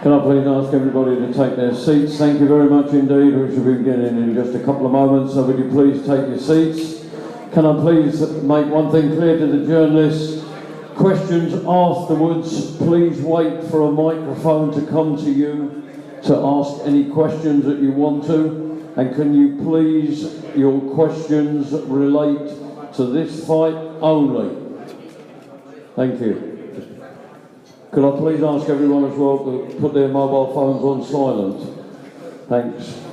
Can I please ask everybody to take their seats? Thank you very much indeed. We should be beginning in just a couple of moments, so would you please take your seats? Can I please make one thing clear to the journalists? Questions afterwards, please wait for a microphone to come to you to ask any questions that you want to. And can you please, your questions relate to this fight only? Thank you. Could I please ask everyone as well to put their mobile phones on silent? Thanks.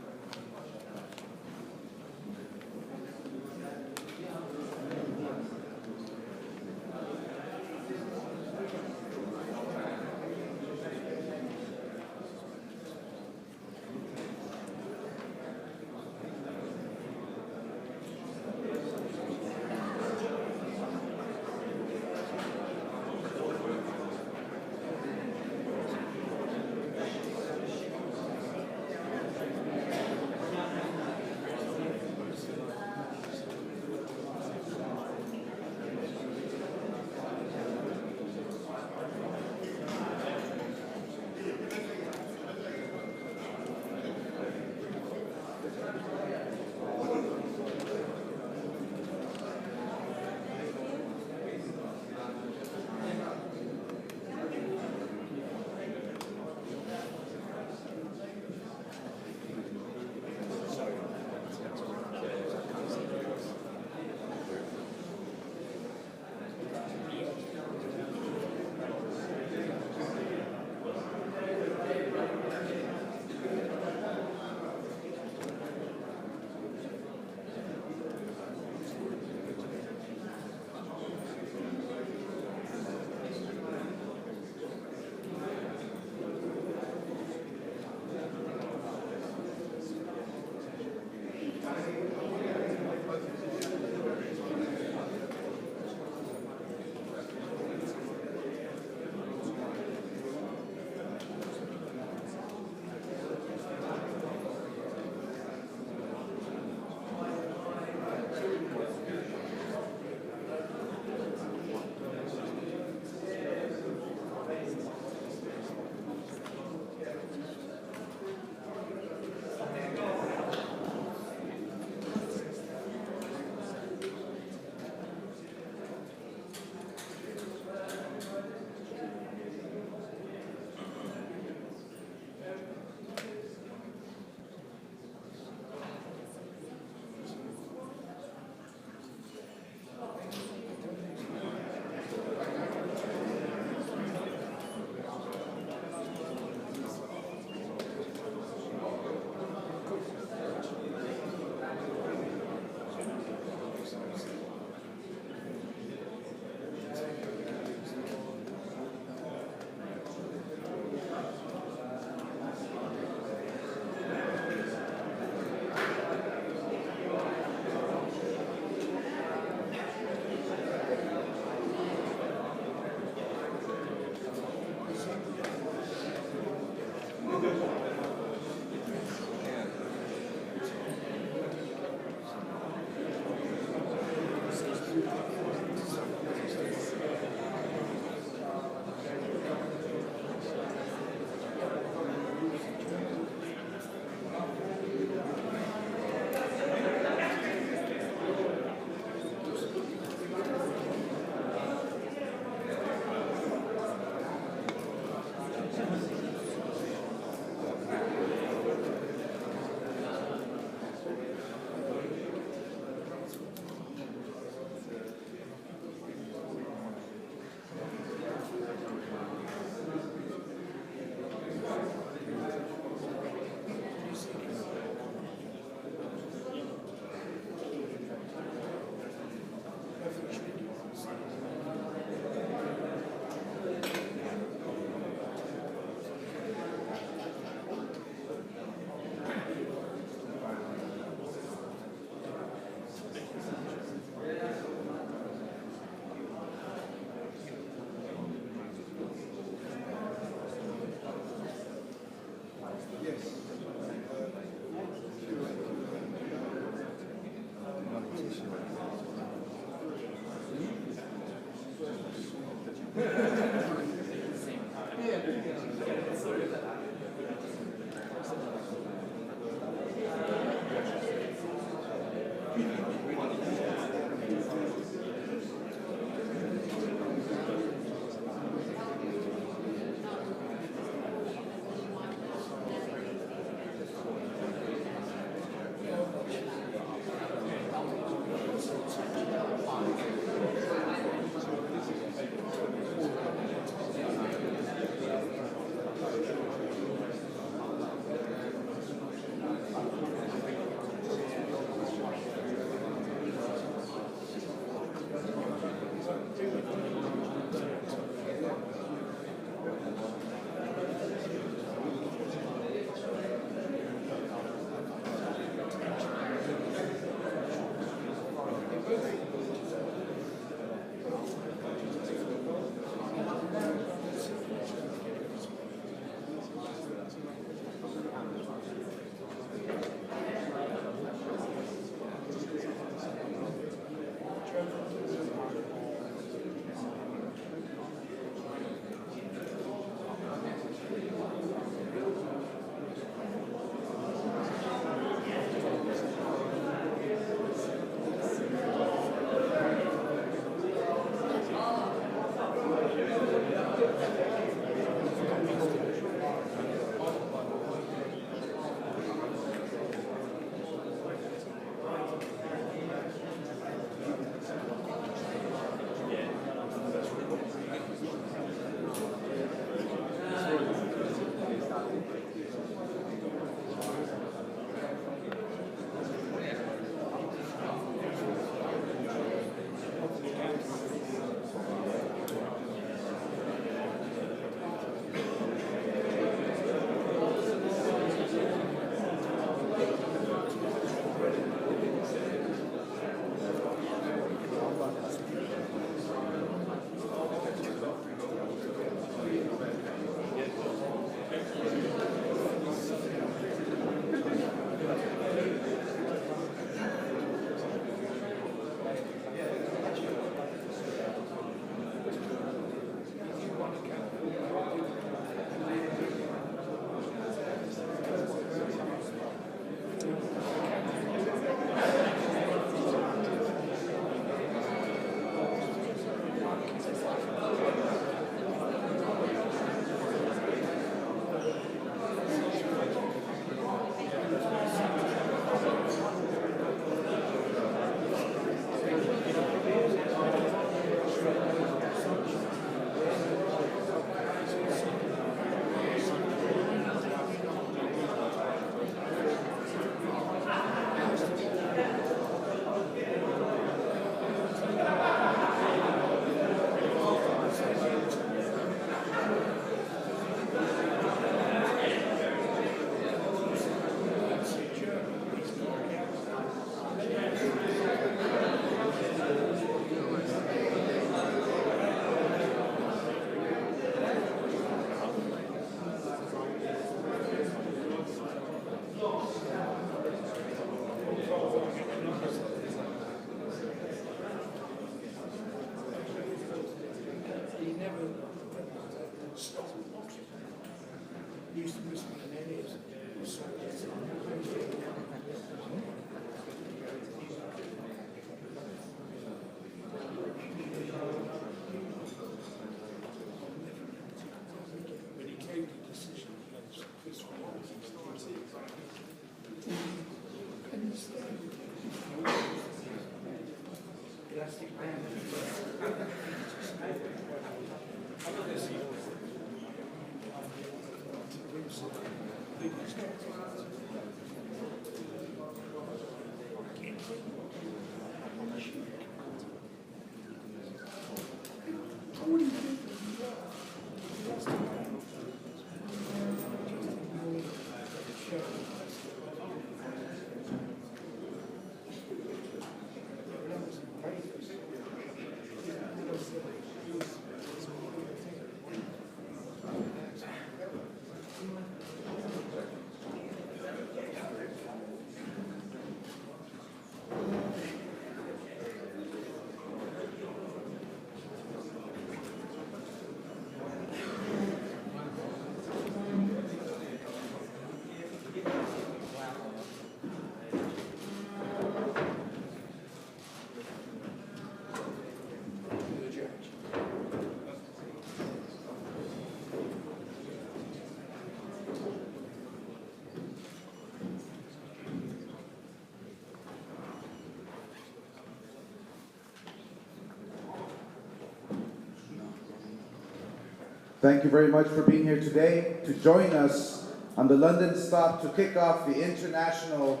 Thank you very much for being here today to join us on the London stop to kick off the international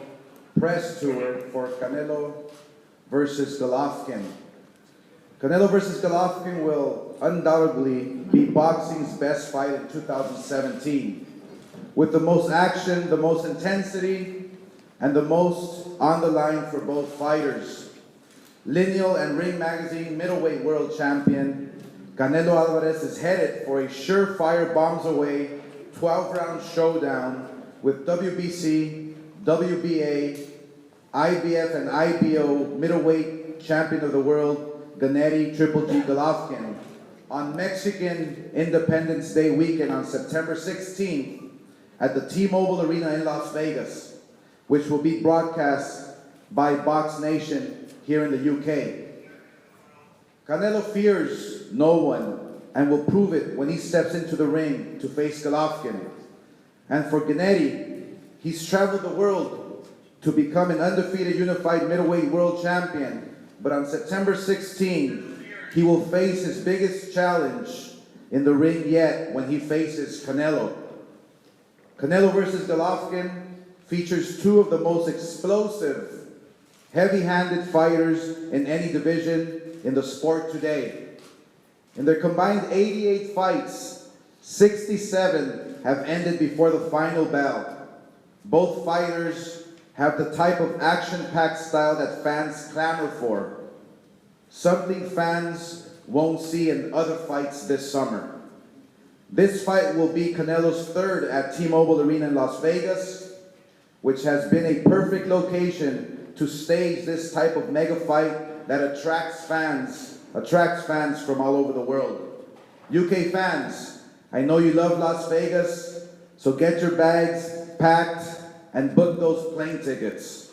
press tour for Canelo versus Golovkin. Canelo versus Golovkin will undoubtedly be boxing's best fight in 2017, with the most action, the most intensity, and the most on the line for both fighters. Lineal and Ring Magazine middleweight world champion Canelo Alvarez is headed for a surefire bombs-away 12-round showdown with WBC, WBA, IBF, and IBO middleweight champion of the world, Gennady Triple G Golovkin, on Mexican Independence Day weekend on September 16th at the T-Mobile Arena in Las Vegas, which will be broadcast by Box Nation here in the UK. Canelo fears no one and will prove it when he steps into the ring to face Golovkin. And for Gennady, he's traveled the world to become an undefeated unified middleweight world champion. But on September 16th, he will face his biggest challenge in the ring yet when he faces Canelo. Canelo versus Golovkin features two of the most explosive, heavy-handed fighters in any division in the sport today. In their combined 88 fights, 67 have ended before the final bell. Both fighters have the type of action-packed style that fans clamor for, something fans won't see in other fights this summer. This fight will be Canelo's third at T-Mobile Arena in Las Vegas, which has been a perfect location to stage this type of mega fight that attracts fans from all over the world. UK fans, I know you love Las Vegas, so get your bags packed and book those plane tickets.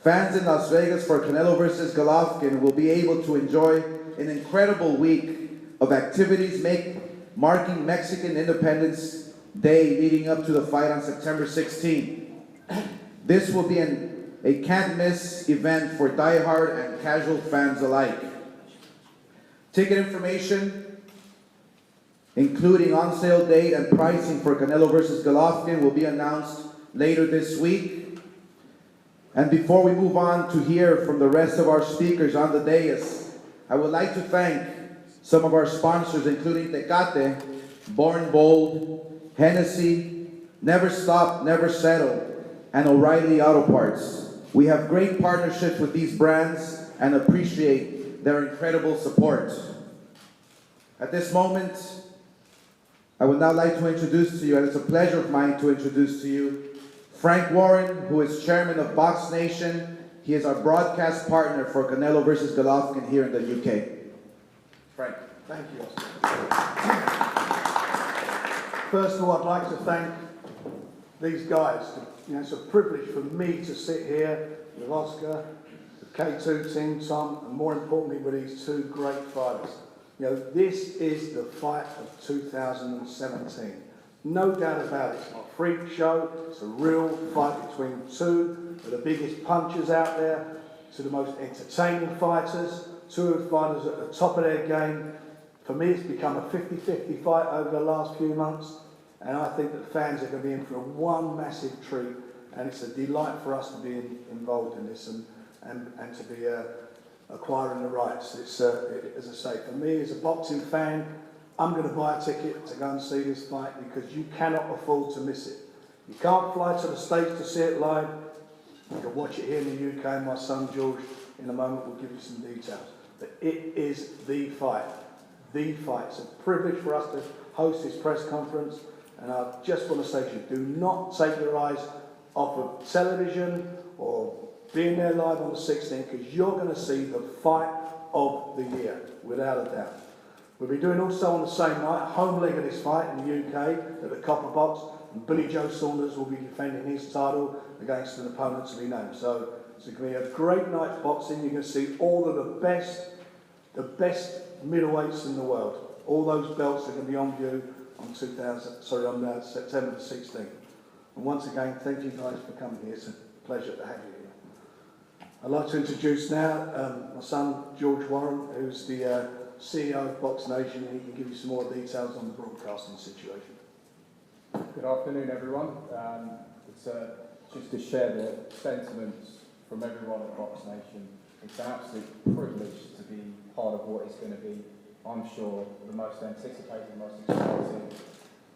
Fans in Las Vegas for Canelo versus Golovkin will be able to enjoy an incredible week of activities marking Mexican Independence Day leading up to the fight on September 16th. This will be a can't-miss event for die-hard and casual fans alike. Ticket information, including on-sale date and pricing for Canelo versus Golovkin, will be announced later this week. And before we move on to hear from the rest of our speakers on the dais, I would like to thank some of our sponsors, including Tecate, Born Bold, Hennessy, Never Stop, Never Settle, and O'Reilly Auto Parts. We have great partnerships with these brands and appreciate their incredible support. At this moment, I would now like to introduce to you, and it's a pleasure of mine to introduce to you, Frank Warren, who is chairman of Box Nation. He is our broadcast partner for Canelo versus Golovkin here in the UK. Frank. Thank you, Oscar. First of all, I'd like to thank these guys. It's a privilege for me to sit here with Oscar, the K2 team, Tom, and more importantly with these two great fighters. This is the fight of 2017. No doubt about it. It's not a freak show. It's a real fight between two of the biggest punchers out there, two of the most entertaining fighters, two of the fighters at the top of their game. For me, it's become a 50-50 fight over the last few months. And I think that fans are going to be in for one massive treat, and it's a delight for us to be involved in this and to be acquiring the rights. It's as I say, for me as a boxing fan, I'm going to buy a ticket to go and see this fight because you cannot afford to miss it. You can't fly to the States to see it live. You can watch it here in the UK. My son George, in a moment, will give you some details. But it is the fight. The fight. It's a privilege for us to host this press conference. And I just want to say to you, do not take your eyes off of television or being there live on the 16th, because you're going to see the fight of the year, without a doubt. We'll be doing also on the same night, a home leg of this fight in the UK at the Copper Box, and Billy Joe Saunders will be defending his title against an opponent to be named. So it's going to be a great night's boxing. You're going to see all of the best middleweights in the world. All those belts are going to be on view on September the 16th. And once again, thank you guys for coming here. It's a pleasure to have you here. I'd like to introduce now my son, George Warren, who's the CEO of Box Nation, and he can give you some more details on the broadcasting situation. Good afternoon, everyone. It's just to share the sentiments from everyone at Box Nation. It's an absolute privilege to be part of what is going to be, I'm sure, the most anticipated, most exciting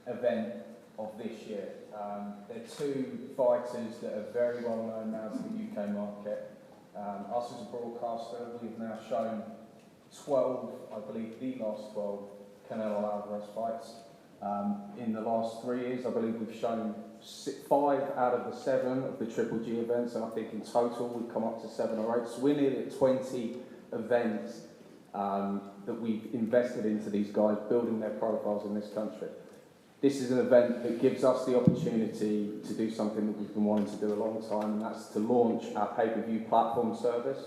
event of this year. They're two fighters that are very well known now to the UK market. Us as a broadcaster, we've now shown 12, I believe the last 12 Canelo Alvarez fights. In the last 3 years, I believe we've shown 5 out of the 7 of the Triple G events, and I think in total we've come up to 7 or 8. So we're nearly at 20 events that we've invested into these guys, building their profiles in this country. This is an event that gives us the opportunity to do something that we've been wanting to do a long time, and that's to launch our pay-per-view platform service.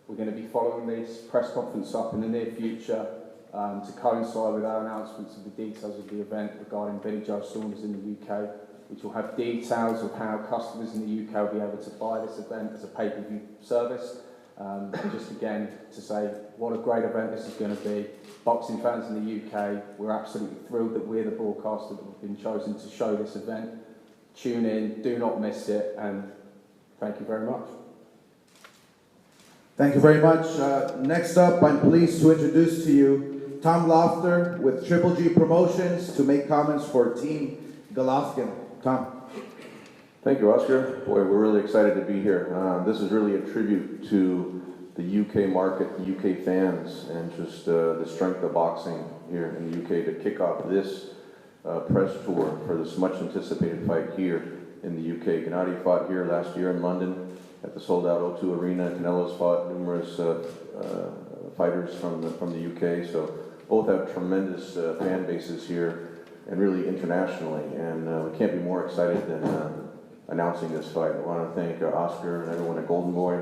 We're going to be following this press conference up in the near future to coincide with our announcements of the details of the event regarding Billy Joe Saunders in the UK, which will have details of how customers in the UK will be able to buy this event as a pay-per-view service. Just again to say what a great event this is going to be. Boxing fans in the UK, we're absolutely thrilled that we're the broadcaster that have been chosen to show this event. Tune in, do not miss it, and thank you very much. Thank you very much. Next up, I'm pleased to introduce to you Tom Lofter with Triple G Promotions to make comments for Team Golovkin. Tom. Thank you, Oscar. Boy, we're really excited to be here. This is really a tribute to the UK market, the UK fans, and just the strength of boxing here in the UK to kick off this press tour for this much anticipated fight here in the UK. Gennady fought here last year in London at the sold-out O2 Arena. Canelo's fought numerous fighters from the UK, so both have tremendous fan bases here and really internationally, and we can't be more excited than announcing this fight. I want to thank Oscar and everyone at Golden Boy,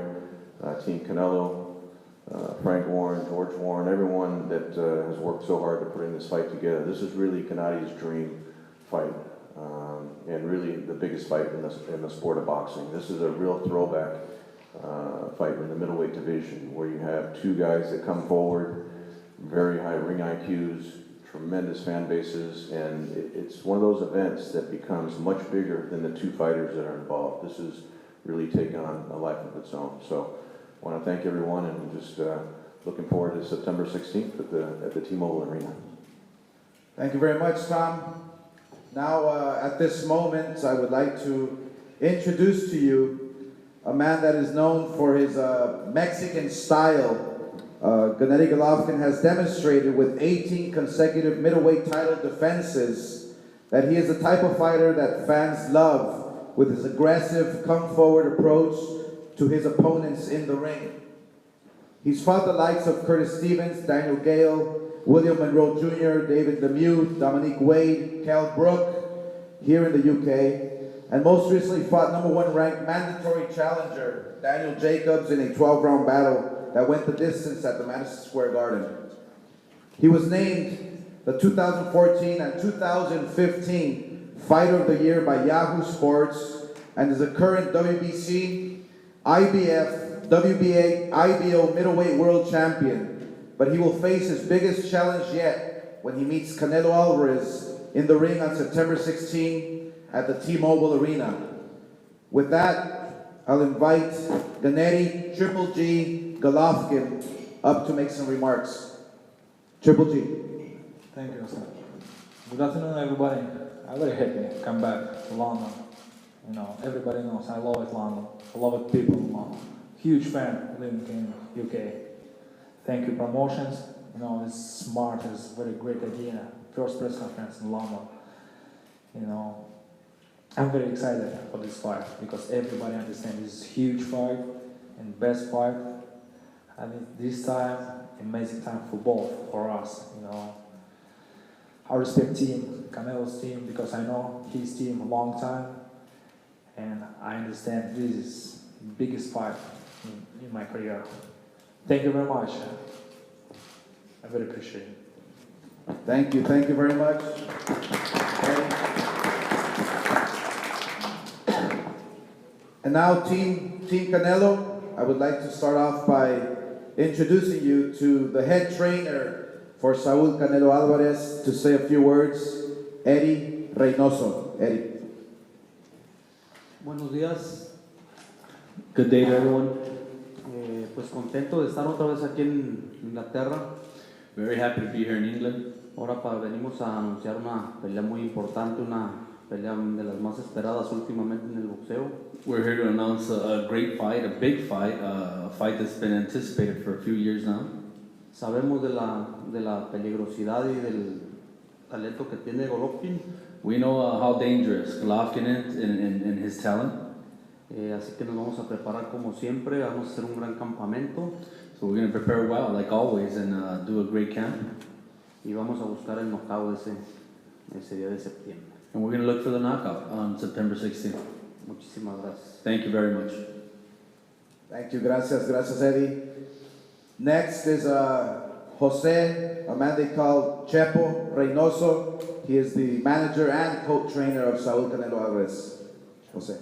Team Canelo, Frank Warren, George Warren, everyone that has worked so hard to putting this fight together. This is really Gennady's dream fight, and really the biggest fight in the sport of boxing. This is a real throwback fight in the middleweight division, where you have two guys that come forward, very high ring IQs, tremendous fan bases, and it's one of those events that becomes much bigger than the two fighters that are involved. This is really taking on a life of its own. So I want to thank everyone, and I'm just looking forward to September 16th at the T-Mobile Arena. Thank you very much, Tom. Now, at this moment, I would like to introduce to you a man that is known for his Mexican style. Gennady Golovkin has demonstrated with 18 consecutive middleweight title defenses that he is the type of fighter that fans love, with his aggressive, come-forward approach to his opponents in the ring. He's fought the likes of Curtis Stevens, Daniel Gale, William Monroe Jr., David Lemieux, Dominique Wade, Cal Brook here in the UK, and most recently fought #1 ranked mandatory challenger Daniel Jacobs in a 12-round battle that went the distance at the Madison Square Garden. He was named the 2014 and 2015 Fighter of the Year by Yahoo Sports, and is a current WBC, IBF, WBA, IBO middleweight world champion. But he will face his biggest challenge yet when he meets Canelo Alvarez in the ring on September 16 at the T-Mobile Arena. With that, I'll invite Gennady Triple G Golovkin up to make some remarks. Triple G. Thank you, sir. Good afternoon, everybody. I'm very happy to come back to London. You know, everybody knows I love it, London. I love it, people in London. Huge fan living in UK. Thank you, promotions. You know, it's smart, it's a very great idea. First press conference in London. You know, I'm very excited for this fight because everybody understands this is a huge fight and best fight. I mean, this time, amazing time for both, for us, you know. I respect team, Canelo's team, because I know his team a long time, and I understand this is the biggest fight in my career. Thank you very much. I very appreciate it. Thank you very much. And now, Team Canelo, I would like to start off by introducing you to the head trainer for Saul Canelo Alvarez to say a few words, Eddie Reynoso. Eddie. Buenos días. Good day to everyone. Pues contento de estar otra vez aquí en Inglaterra. Very happy to be here in England. Ahora venimos a anunciar una pelea muy importante, una pelea de las más esperadas últimamente en el boxeo. We're here to announce a great fight, a big fight, a fight that's been anticipated for a few years now. Sabemos de la peligrosidad y del talento que tiene Golovkin. We know how dangerous Golovkin is in his talent. Así que nos vamos a preparar como siempre, vamos a hacer un gran campamento. So we're going to prepare well, like always, and do a great camp. Y vamos a buscar el knockout ese día de septiembre. And we're going to look for the knockout on September 16th. Muchísimas gracias. Thank you very much. Thank you. Gracias. Gracias, Eddie. Next is Jose, a man they call Chepo Reynoso. He is the manager and co-trainer of Saul Canelo Alvarez. Jose.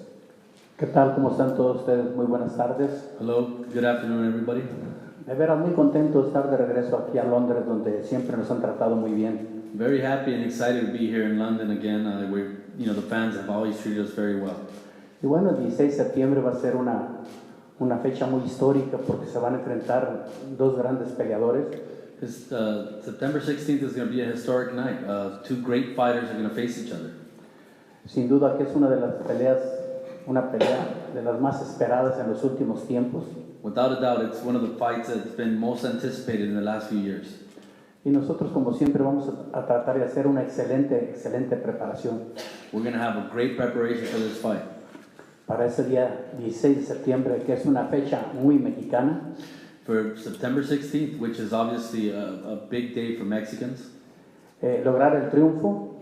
¿Qué tal? ¿Cómo están todos ustedes? Muy buenas tardes. Hello, good afternoon, everybody. De veras muy contento de estar de regreso aquí a Londres, donde siempre nos han tratado muy bien. Very happy and excited to be here in London again. The fans have always treated us very well. Y bueno, el 16 de septiembre va a ser una fecha muy histórica porque se van a enfrentar dos grandes peleadores. September 16th is going to be a historic night. Two great fighters are going to face each other. Sin duda que es una pelea de las más esperadas en los últimos tiempos. Without a doubt, it's one of the fights that's been most anticipated in the last few years. Y nosotros, como siempre, vamos a tratar de hacer una excelente preparación We're going to have a great preparation for this fight. para ese día 16 de septiembre, que es una fecha muy mexicana. For September 16th, which is obviously a big day for Mexicans. Lograr el triunfo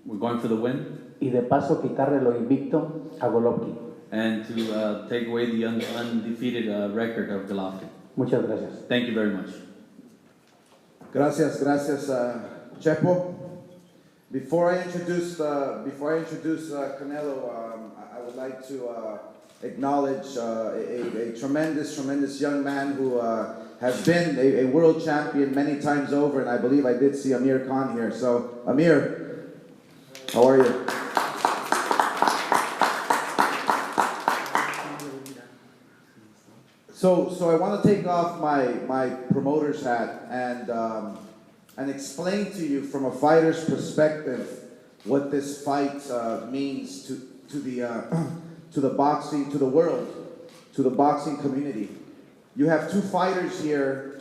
We're going for the win y de paso quitarle lo invicto a Golovkin. and to take away the undefeated record of Golovkin. Muchas gracias. Thank you very much. Gracias, Chepo. Before I introduce Canelo, I would like to acknowledge a tremendous young man who has been a world champion many times over, and I believe I did see Amir Khan here. So, Amir, how are you? So I want to take off my promoter's hat and explain to you from a fighter's perspective what this fight means to the boxing, to the world, to the boxing community. You have two fighters here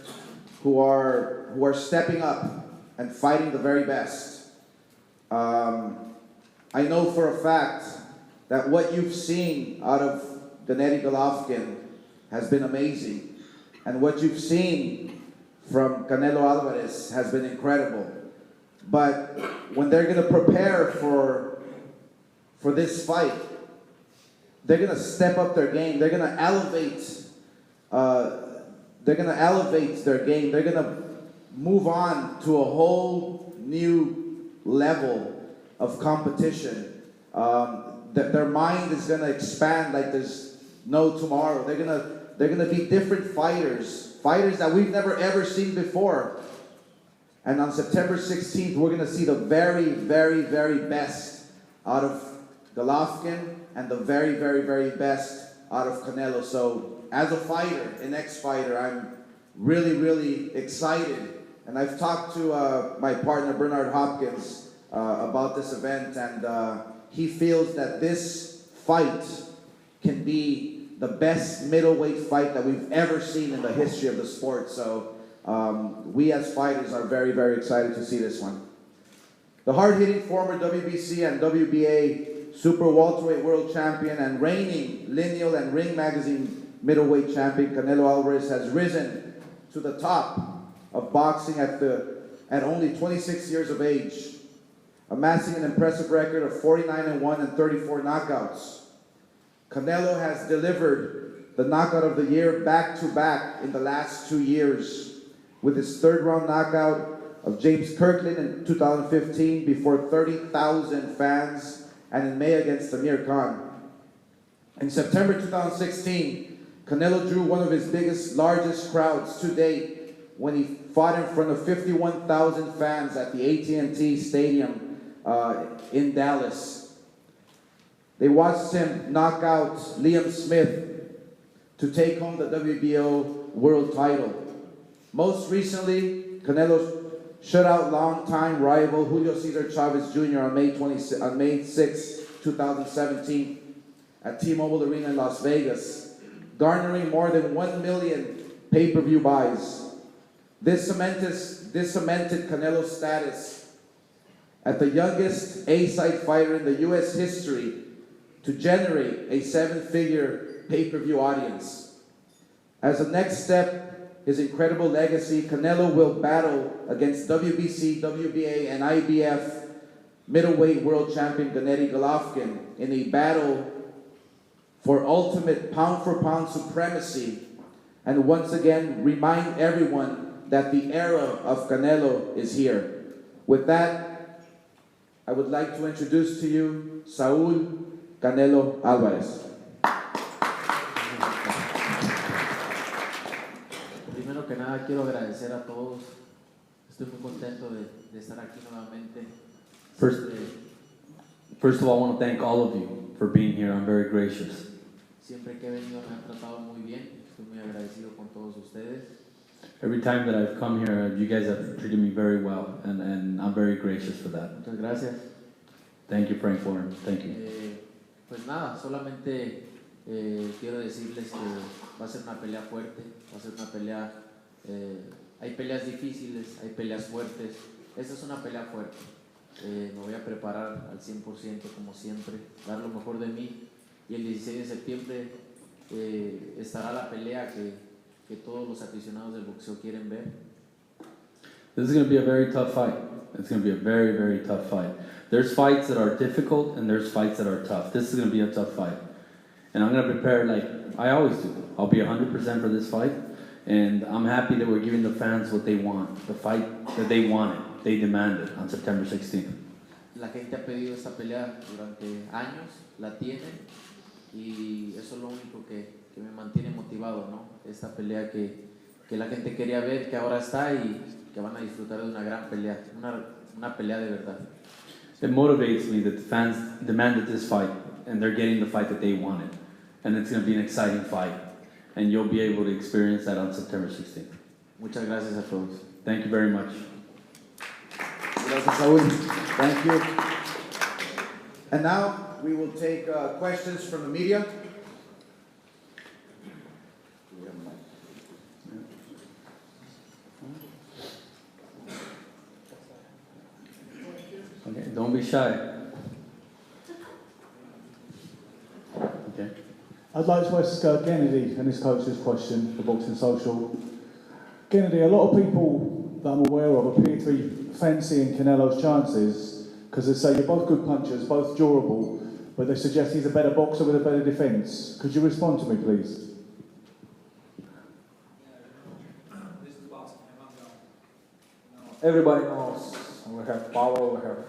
who are stepping up and fighting the very best. I know for a fact that what you've seen out of Gennady Golovkin has been amazing, and what you've seen from Canelo Alvarez has been incredible. But when they're going to prepare for this fight, they're going to step up their game. They're going to elevate. They're going to elevate their game. They're going to move on to a whole new level of competition. Their mind is going to expand like there's no tomorrow. They're gonna be different fighters that we've never ever seen before. And on September 16th, we're gonna see the very best out of Golovkin and the very best out of Canelo. So as a fighter, an ex-fighter, I'm really excited. And I've talked to my partner Bernard Hopkins about this event, and he feels that this fight can be the best middleweight fight that we've ever seen in the history of the sport. So we as fighters are very excited to see this one. The hard-hitting former WBC and WBA super welterweight world champion and reigning Lineal and Ring Magazine middleweight champion Canelo Alvarez has risen to the top of boxing at only 26 years of age, amassing an impressive record of 49-1 and 34 knockouts. Canelo has delivered the knockout of the year back-to-back in the last 2 years, with his third-round knockout of James Kirkland in 2015 before 30,000 fans, and in May against Amir Khan. In September 2016, Canelo drew one of his largest crowds to date when he fought in front of 51,000 fans at the AT&T Stadium in Dallas. They watched him knock out Liam Smith to take home the WBO world title. Most recently, Canelo shut out longtime rival Julio Cesar Chavez Jr. on May 6, 2017 at T-Mobile Arena in Las Vegas, garnering more than 1 million pay-per-view buys. This cemented Canelo's status as the youngest A-side fighter in the U.S. history to generate a 7-figure pay-per-view audience. As a next step, his incredible legacy, Canelo will battle against WBC, WBA, and IBF middleweight world champion Gennady Golovkin in a battle for ultimate pound-for-pound supremacy, and once again remind everyone that the era of Canelo is here. With that, I would like to introduce to you Saul Canelo Alvarez. Primero que nada quiero agradecer a todos. Estoy muy contento de estar aquí nuevamente. First of all, I want to thank all of you for being here. I'm very gracious. Siempre que he venido me han tratado muy bien. Estoy muy agradecido con todos ustedes. Every time that I've come here, you guys have treated me very well, and I'm very gracious for that. Muchas gracias. Thank you, Frank Warren. Thank you. Pues nada, solamente quiero decirles que va a ser una pelea fuerte, va a ser una pelea, hay peleas difíciles, hay peleas fuertes. Esta es una pelea fuerte. Me voy a preparar al 100% como siempre, dar lo mejor de mí, y el 16 de septiembre estará la pelea que todos los aficionados del boxeo quieren ver. This is going to be a very tough fight. It's going to be a very, very tough fight. There's fights that are difficult and there's fights that are tough. This is going to be a tough fight. And I'm going to prepare like I always do. I'll be 100% for this fight. And I'm happy that we're giving the fans what they want. The fight that they wanted, they demanded on September 16th. La gente ha pedido esta pelea durante años, la tienen, y eso es lo único que me mantiene motivado, ¿no? Esta pelea que la gente quería ver, que ahora está, y que van a disfrutar de una gran pelea, una pelea de verdad. It motivates me that the fans demanded this fight and they're getting the fight that they wanted. And it's going to be an exciting fight. And you'll be able to experience that on September 16th. Muchas gracias a todos. Thank you very much. Gracias, Saul. Thank you. And now we will take questions from the media. Okay, don't be shy. Okay. I'd like to ask Gennady and his coach this question for Boxing Social. Gennady, a lot of people that I'm aware of appear to be fancying Canelo's chances because they say you're both good punchers, both durable, but they suggest he's a better boxer with a better defence. Could you respond to me, please? Everybody knows we have power, we have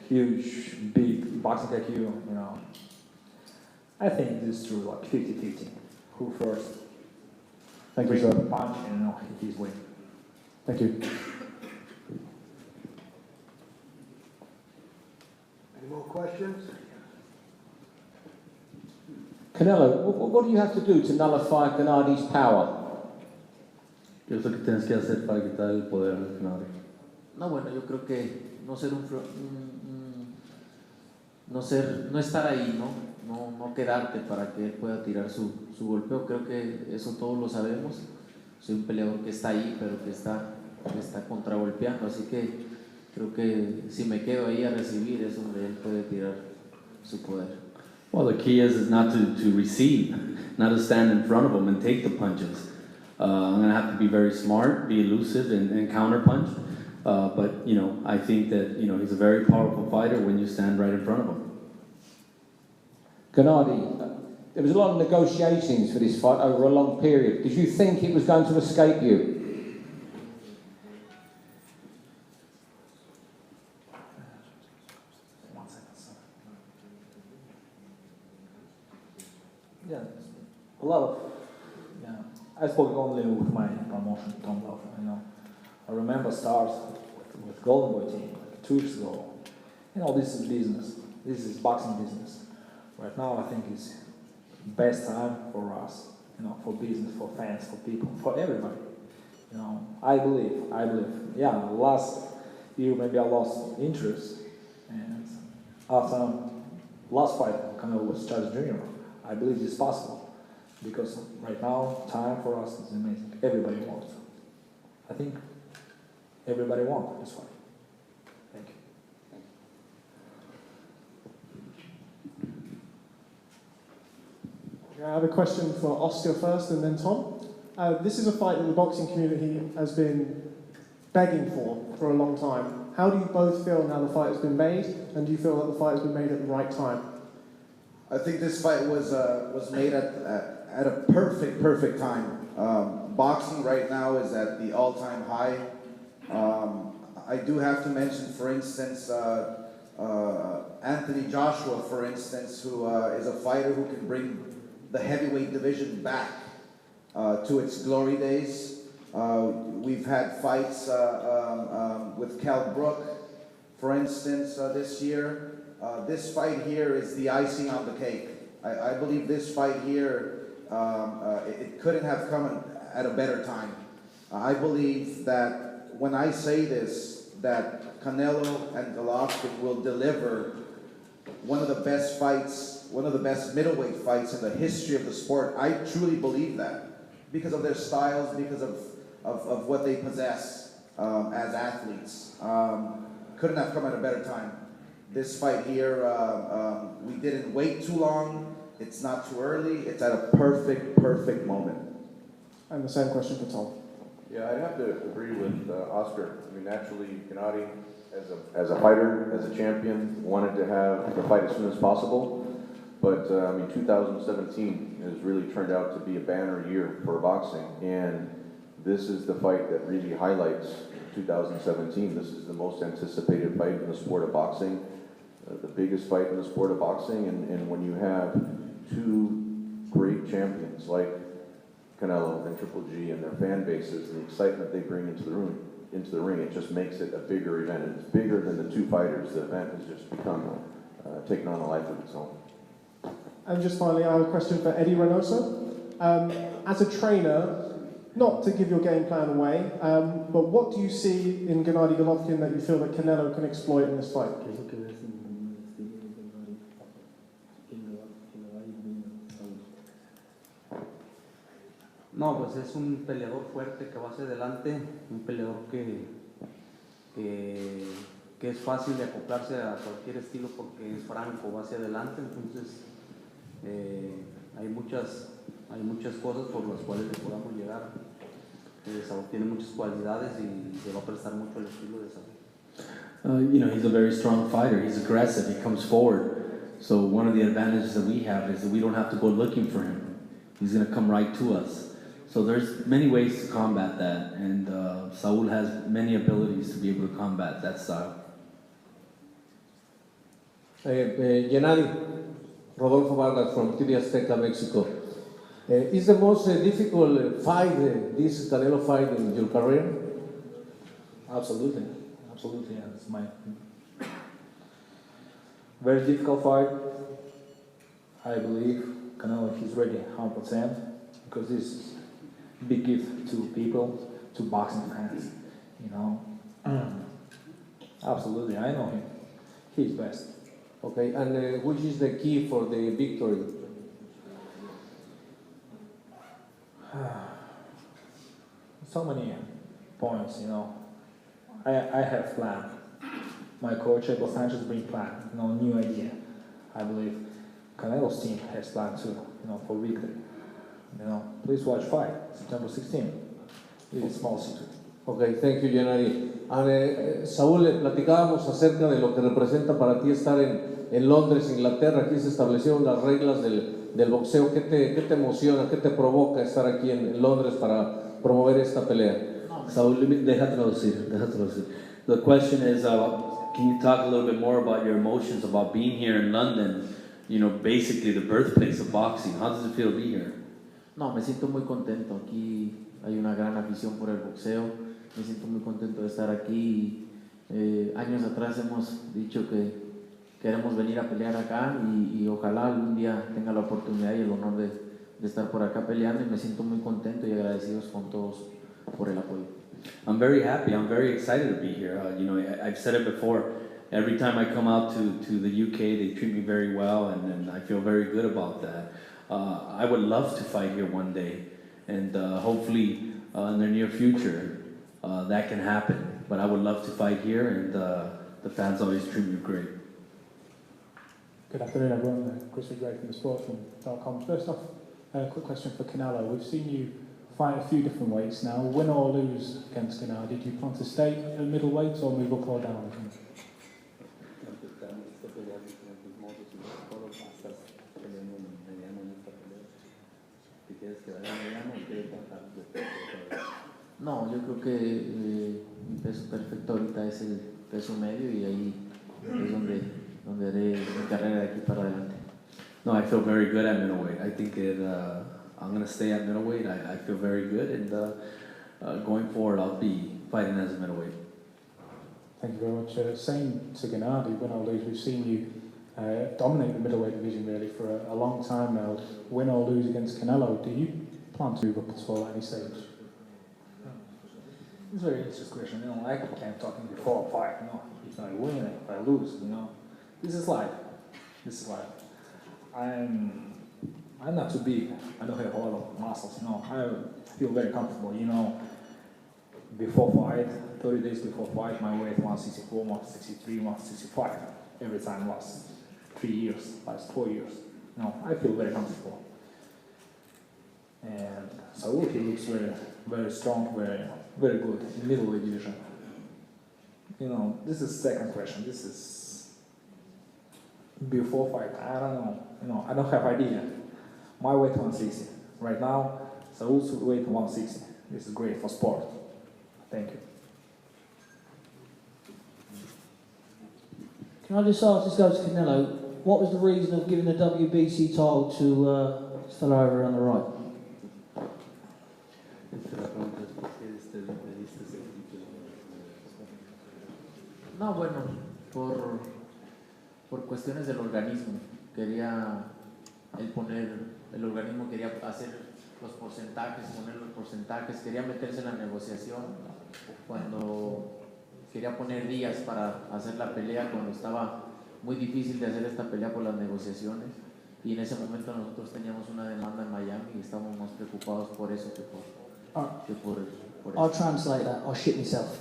huge, big boxing IQ, you know. I think this is true, like 50-50. Who first? Thank you, sir. Punch and, you know, he's winning. Thank you. Any more questions? Canelo, what do you have to do to nullify Gennady's power? ¿Qué es lo que tienes que hacer para quitar el poder al Gennady? No, bueno, yo creo que no estar ahí, no quedarte para que él pueda tirar su golpeo. Creo que eso todos lo sabemos. Soy un peleador que está ahí, pero que está contragolpeando, así que creo que si me quedo ahí a recibir es donde él puede tirar su poder. Well, the key is not to receive, not to stand in front of him and take the punches. I'm going to have to be very smart, be elusive, and counter punch. But, you know, I think that, you know, he's a very powerful fighter when you stand right in front of him. Gennady, there was a lot of negotiations for this fight over a long period. Did you think it was going to escape you? Yeah, a lot of, yeah. I spoke only with my promotion, Tom Love. I remember stars with Golden Boy team like 2 weeks ago. This is business. This is boxing business. Right now, I think it's best time for us. For business, for fans, for people, for everybody. I believe. Yeah, last year maybe I lost interest, and after last fight, Canelo was Charles Jr. I believe it's possible because right now time for us is amazing. Everybody wants. I think everybody wants this fight. Thank you. I have a question for Oscar first and then Tom. This is a fight that the boxing community has been begging for a long time. How do you both feel now the fight has been made, and do you feel that the fight has been made at the right time? I think this fight was made at a perfect time. Boxing right now is at the all-time high. I do have to mention, for instance, Anthony Joshua, for instance, who is a fighter who can bring the heavyweight division back to its glory days. We've had fights with Cal Brook, for instance, this year. This fight here is the icing on the cake. I believe this fight here, it couldn't have come at a better time. I believe that when I say this, that Canelo and Golovkin will deliver one of the best fights, one of the best middleweight fights in the history of the sport. I truly believe that because of their styles, because of what they possess as athletes. Couldn't have come at a better time. This fight here, we didn't wait too long. It's not too early. It's at a perfect moment. And the same question for Tom. Yeah, I'd have to agree with Oscar. I mean, naturally, Gennady, as a fighter, as a champion, wanted to have the fight as soon as possible. But 2017 has really turned out to be a banner year for boxing, and this is the fight that really highlights 2017. This is the most anticipated fight in the sport of boxing, the biggest fight in the sport of boxing, and when you have two great champions like Canelo and Triple G and their fan bases and the excitement they bring into the ring, it just makes it a bigger event. And it's bigger than the two fighters. The event has just become taken on a life of its own. And just finally, I have a question for Eddie Reynoso. As a trainer, not to give your game plan away, but what do you see in Gennady Golovkin that you feel that Canelo can exploit in this fight? No, pues es un peleador fuerte que va hacia adelante, un peleador que es fácil de acoplarse a cualquier estilo porque es franco, va hacia adelante, entonces hay muchas cosas por las cuales le podamos llegar. Saúl tiene muchas cualidades y se va a prestar mucho el estilo de Saúl. He's a very strong fighter. He's aggressive. He comes forward. So one of the advantages that we have is that we don't have to go looking for him. He's going to come right to us. So there's many ways to combat that, and Saúl has many abilities to be able to combat that style. Gennady, Rodolfo Vargas from TV Azteca, Mexico. Is the most difficult fight, this Canelo fight in your career? Absolutely, yeah, it's my very difficult fight. I believe Canelo, he's ready 100% because this is a big gift to people, to boxing fans, Absolutely, I know him. He's best. Okay, and which is the key for the victory? So many points, I have plan. My coach, Abel Sanchez, bring plan, new idea. I believe Canelo's team has plan too, for victory. Please watch fight, September 16th. It's a small secret. Okay, thank you, Gennady. And Saúl, platicábamos acerca de lo que representa para ti estar en Londres, Inglaterra. Aquí se establecieron las reglas del boxeo. ¿Qué te emociona, qué te provoca estar aquí en Londres para promover esta pelea? Saúl, deja traducir. The question is, can you talk a little bit more about your emotions about being here in London, basically the birthplace of boxing? How does it feel to be here? No, me siento muy contento. Aquí hay una gran afición por el boxeo. Me siento muy contento de estar aquí. Años atrás hemos dicho que queremos venir a pelear acá y ojalá algún día tenga la oportunidad y el honor de estar por acá peleando, y me siento muy contento y agradecidos con todos por el apoyo. I'm very happy. I'm very excited to be here. I've said it before. Every time I come out to the UK, they treat me very well, and I feel very good about that. I would love to fight here one day, and hopefully in the near future that can happen. But I would love to fight here, and the fans always treat me great. Good afternoon, everyone. Chris Gray from thesportsman.com. First off, a quick question for Canelo. We've seen you fight a few different weights now. Win or lose against Gennady, did you plan to stay at middleweight or move up or down? No, yo creo que mi peso perfecto ahorita es el peso medio, y ahí es donde haré mi carrera de aquí para adelante. No, I feel very good at middleweight. I think I'm going to stay at middleweight. I feel very good, and going forward, I'll be fighting as a middleweight. Thank you very much. Same to Gennady, win or lose, we've seen you dominate the middleweight division really for a long time now. Win or lose against Canelo, do you plan to move up at all at any stage? It's a very interesting question. Like I came talking before a fight, if I win, if I lose, this is life. This is life. I'm not too big. I don't have a lot of muscles. I feel very comfortable. Before fight, 30 days before fight, my weight 164, 163, 165. Every time last 3 years, last 4 years. I feel very comfortable. And Saul, he looks very, very strong, very good in middleweight division. This is second question. This is before fight. I don't know. I don't have idea. My weight 160 right now. Saul's weight 160. This is great for sport. Thank you. Can I just ask, this goes to Canelo, what was the reason of giving the WBC title to this fellow over on the right? No, bueno, por cuestiones del organismo. El organismo quería hacer los porcentajes, poner los porcentajes, quería meterse en la negociación cuando quería poner días para hacer la pelea, cuando estaba muy difícil de hacer esta pelea por las negociaciones, y en ese momento nosotros teníamos una demanda en Miami y estábamos más preocupados por eso que por eso. I'll translate that. I'll shit myself.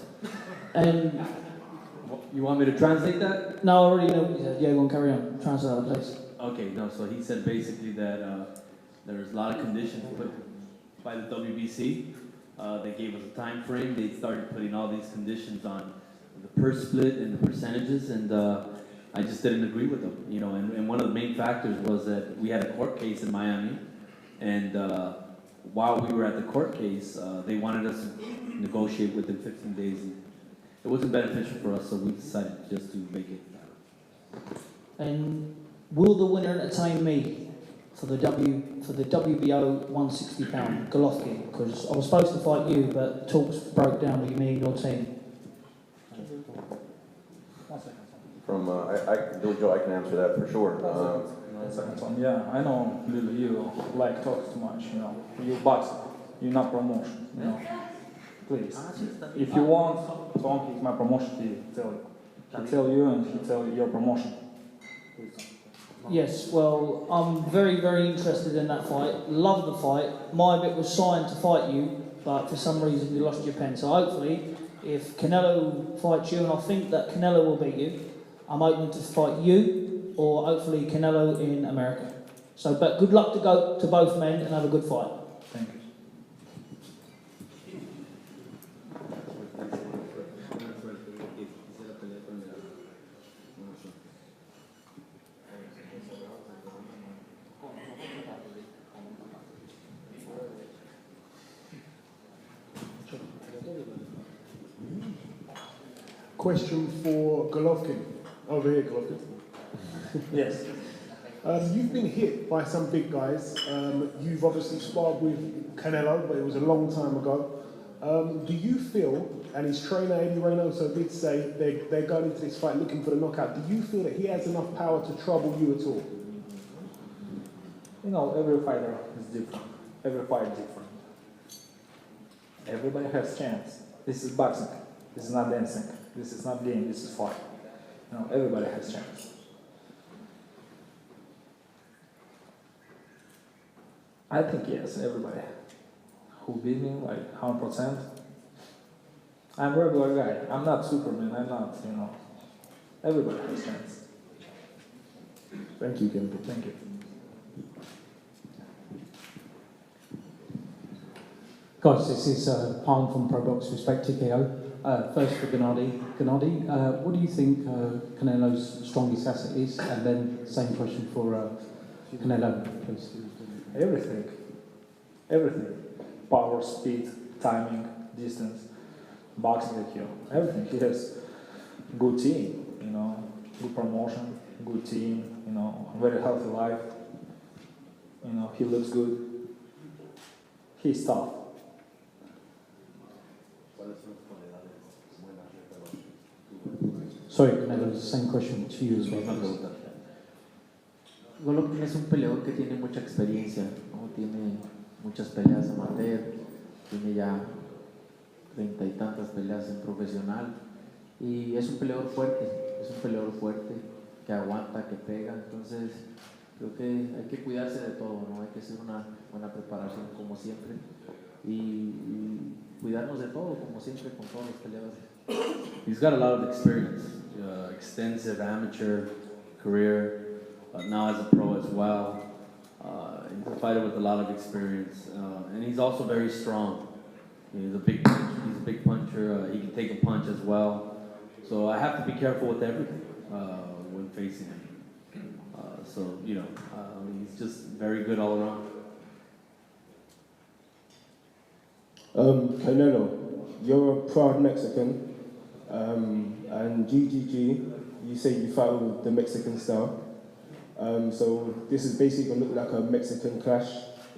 You want me to translate that? No, I already know what you said. Yeah, go on, carry on. Translate that, please. Okay, no, so he said basically that there was a lot of conditions put by the WBC. They gave us a time frame. They started putting all these conditions on the purse split and the percentages, and I just didn't agree with them. And one of the main factors was that we had a court case in Miami, and while we were at the court case, they wanted us to negotiate within 15 days. And it wasn't beneficial for us, so we decided just to make it. And will the winner entertain me for the WBO 160 pound Golovkin? Because I was supposed to fight you, but talks broke down with me and your team. From Joe, I can answer that for sure. Yeah, I know you like talk too much. You box, you're not promotion. Please, if you want, Tom is my promotion. He tell you, and he tell your promotion. Please. Yes, well, I'm very, very interested in that fight. Love the fight. My bit was signed to fight you, but for some reason you lost your pen. So hopefully, if Canelo fights you, and I think that Canelo will beat you, I'm open to fight you, or hopefully Canelo in America. So, but good luck to both men, and have a good fight. Thank you. Question for Golovkin. Over here, Golovkin. Yes. You've been hit by some big guys. You've obviously sparred with Canelo, but it was a long time ago. Do you feel, and his trainer Eddie Reynoso did say they're going into this fight looking for the knockout, do you feel that he has enough power to trouble you at all? You know, every fighter is different. Every fight is different. Everybody has chance. This is boxing. This is not dancing. This is not game. This is fight. You know, everybody has chance. I think yes, everybody. Who beat me, like 100%. I'm a regular guy. I'm not Superman. I'm not, you know. Everybody has chance. Thank you, Gennady. Thank you. Guys, this is Palm from Pro Box Respect TKO. First for Gennady. Gennady, what do you think Canelo's strongest asset is? And then same question for Canelo, please. Everything. Everything. Power, speed, timing, distance, boxing IQ. Everything. He has good team, you know, good promotion, good team, you know, very healthy life. You know, he looks good. He's tough. Sorry, Canelo, the same question to you as well. Golovkin es un peleador que tiene mucha experiencia, ¿no? Tiene muchas peleas amateur, tiene ya 30 y tantas peleas en profesional y es un peleador fuerte que aguanta, que pega, entonces creo que hay que cuidarse de todo, ¿no? Hay que hacer una buena preparación como siempre y cuidarnos de todo como siempre con todos los peleadores. He's got a lot of experience, extensive amateur career, now as a pro as well. He's a fighter with a lot of experience, and he's also very strong. He's a big puncher. He can take a punch as well. So I have to be careful with everything when facing him. So you know, he's just very good all around. Canelo, you're a proud Mexican, and GGG, you say you fight with the Mexican style. So this is basically going to look like a Mexican clash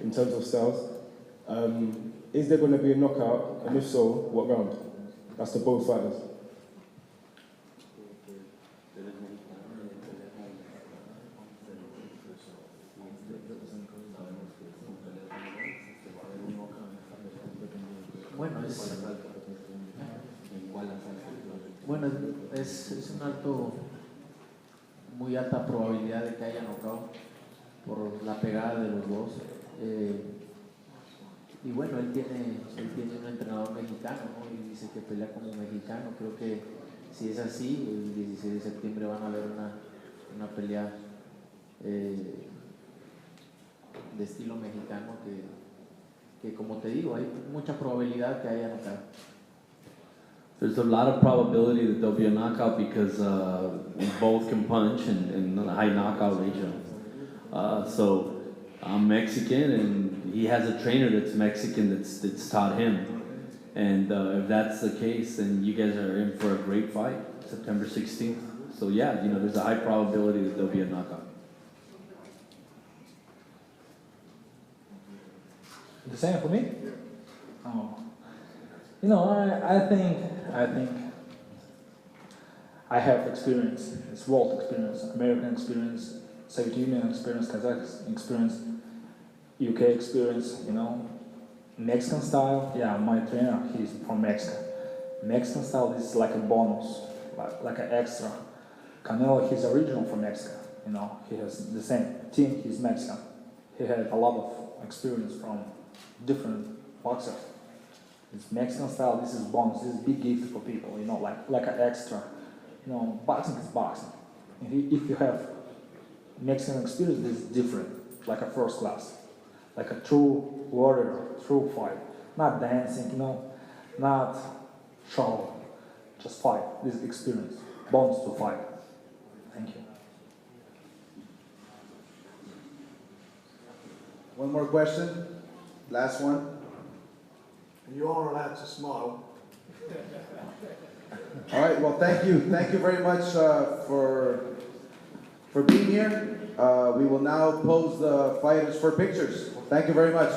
in terms of styles. Is there going to be a knockout, and if so, what round? That's to both fighters. Bueno, es muy alta probabilidad de que haya knockout por la pegada de los dos. Y bueno, él tiene un entrenador mexicano, ¿no? Y dice que pelea como mexicano. Creo que si es así, el 16 de septiembre van a ver una pelea de estilo mexicano que como te digo, hay mucha probabilidad que haya knockout. There's a lot of probability that there'll be a knockout because both can punch and a high knockout ratio. So I'm Mexican and he has a trainer that's Mexican that's taught him. And if that's the case, then you guys are in for a great fight, September 16th. So yeah, you know, there's a high probability that there'll be a knockout. The same for me? Oh. You know, I think I have experience. It's world experience, American experience, Soviet Union experience, Kazakh experience, UK experience, you know. Mexican style, yeah, my trainer, he's from Mexico. Mexican style is like a bonus, like an extra. Canelo, he's original from Mexico, you know. He has the same team, he's Mexican. He had a lot of experience from different boxers. It's Mexican style, this is bonus, this is big gift for people, you know, like an extra. You know, boxing is boxing. If you have Mexican experience, this is different, like a first class. Like a true warrior, true fight. Not dancing, you know, not show, just fight. This is experience, bonus to fight. Thank you. One more question, last one. And you are allowed to smile. All right, well, thank you. Thank you very much for being here. we will now pose the fighters for pictures. Thank you very much.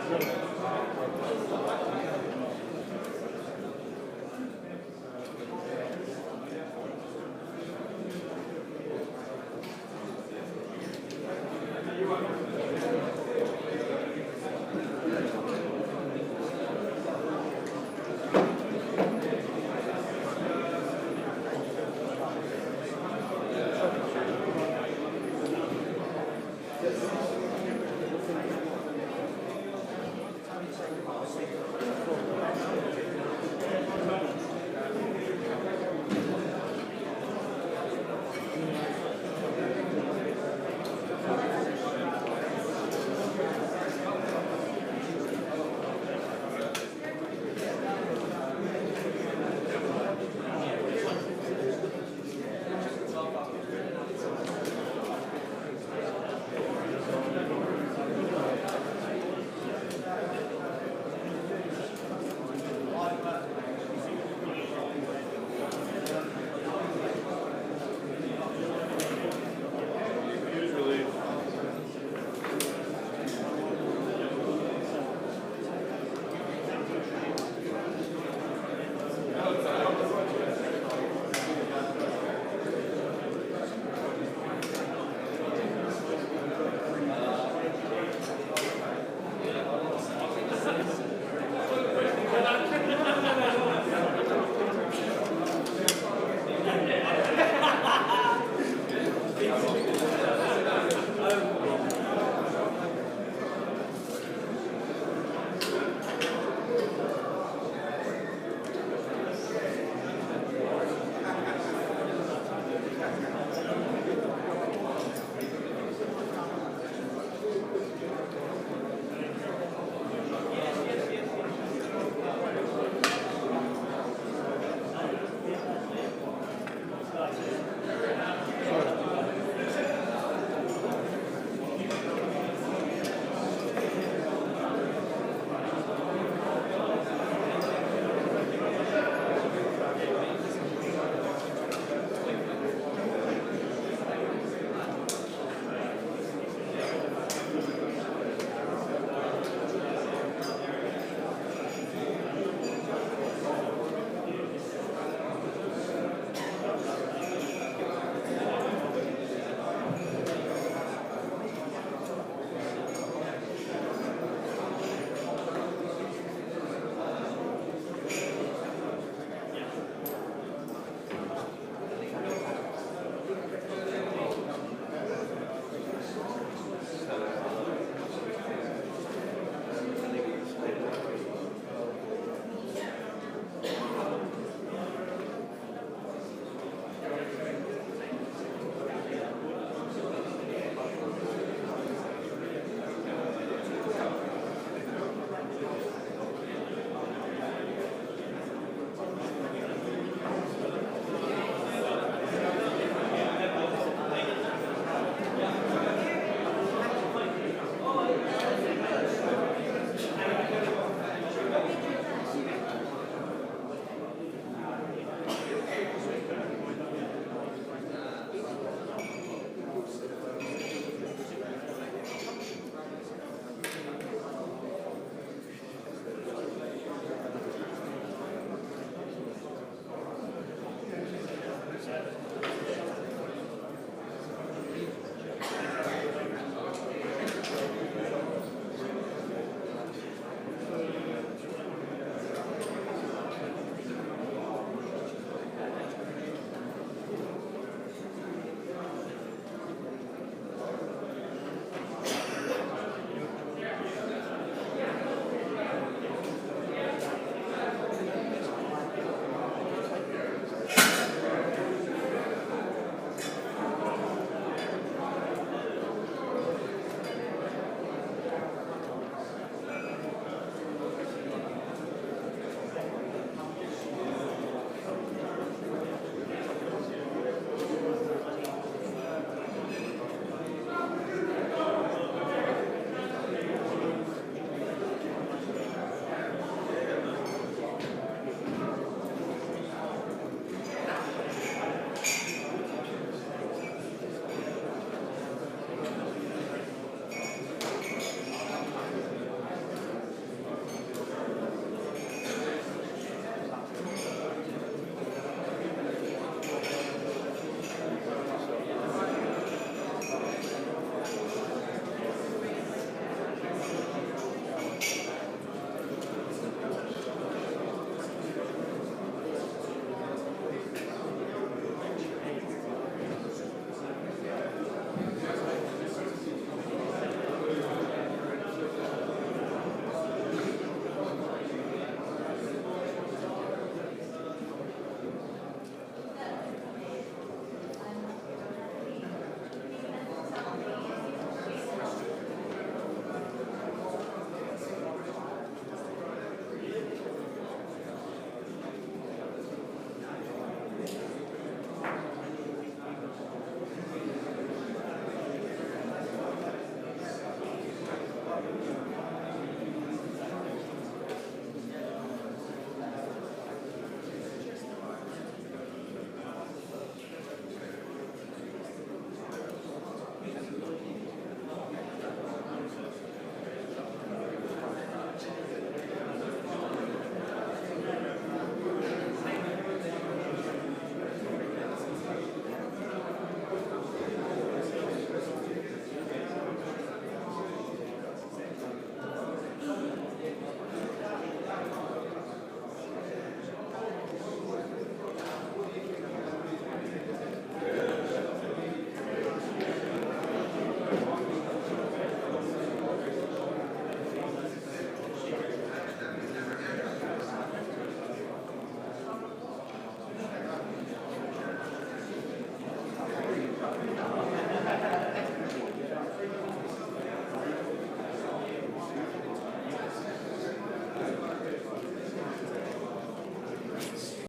Gracias.